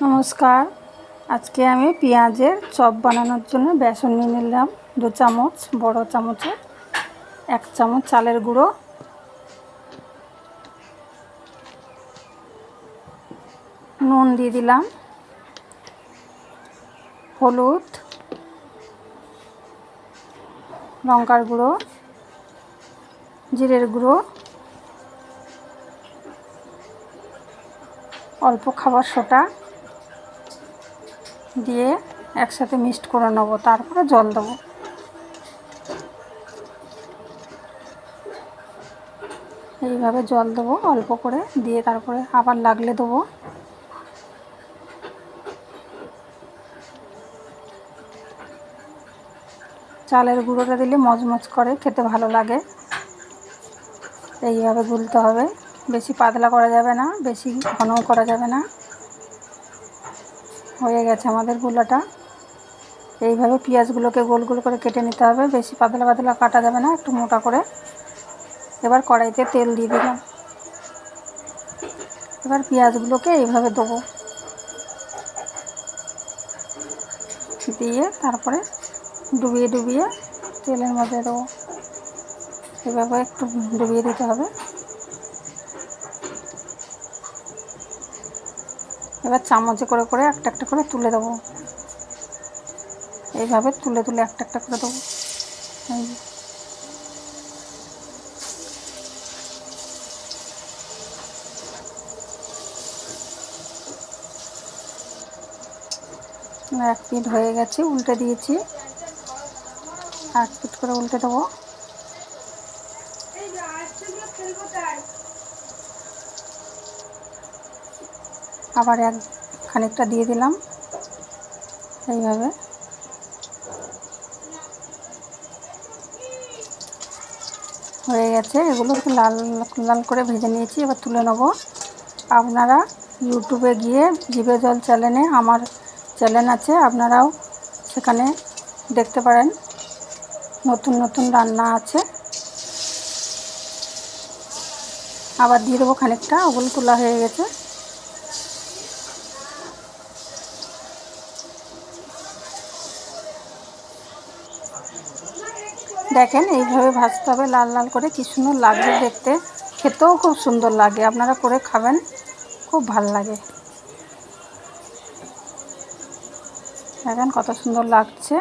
নমস্কার। আজকে আমি পেঁয়াজের চপ বানানোর জন্য বেসন নিয়ে নিলাম 2 চামচ, বড় চামচে 1 চামচ চালের গুঁড়ো, নুন দিয়ে দিলাম, হলুদ, লঙ্কার গুঁড়ো, জিরের গুঁড়ো, অল্প খাবার সোডা দিয়ে একসাথে মিক্সড করে নেব। তারপরে জল দেবো। এইভাবে জল দেবো অল্প করে, দিয়ে তারপরে আবার লাগলে দেবো। চালের গুঁড়োটা দিলে মচমচ করে, খেতে ভালো লাগে। এইভাবে গুলতে হবে, বেশি পাতলা করা যাবে না, বেশি ঘনও করা যাবে না। হয়ে গেছে আমাদের গুলাটা। এইভাবে পেঁয়াজগুলোকে গোল গোল করে কেটে নিতে হবে, বেশি পাতলা পাতলা কাটা যাবে না, একটু মোটা করে। এবার কড়াইতে তেল দিয়ে দিলাম। এবার পেঁয়াজগুলোকে এইভাবে দেবো, দিয়ে তারপরে ডুবিয়ে ডুবিয়ে তেলের মধ্যে দেবো। এভাবে একটু ডুবিয়ে দিতে হবে। এবার চামচে করে করে একটা একটা করে তুলে দেবো। এইভাবে তুলে তুলে একটা একটা করে দেবো। এক পিঠ হয়ে গেছে, উল্টে দিয়েছি। এক পিঠ করে উল্টে দেবো। আবার খানিকটা দিয়ে দিলাম। এইভাবে হয়ে গেছে। এগুলো একটু লাল লাল করে ভেজে নিয়েছি, এবার তুলে নেব। আপনারা ইউটিউবে গিয়ে জিভে জল চ্যানেলে, আমার চ্যানেল আছে, আপনারাও সেখানে দেখতে পারেন। নতুন নতুন রান্না আছে। আবার দিয়ে দেবো খানিকটা। ওগুলো তোলা হয়ে গেছে। দেখেন এইভাবে ভাজতে হবে লাল লাল করে, কি সুন্দর লাগছে দেখতে, খেতেও খুব সুন্দর লাগে। আপনারা করে খাবেন, খুব ভালো লাগে। দেখেন কত সুন্দর লাগছে।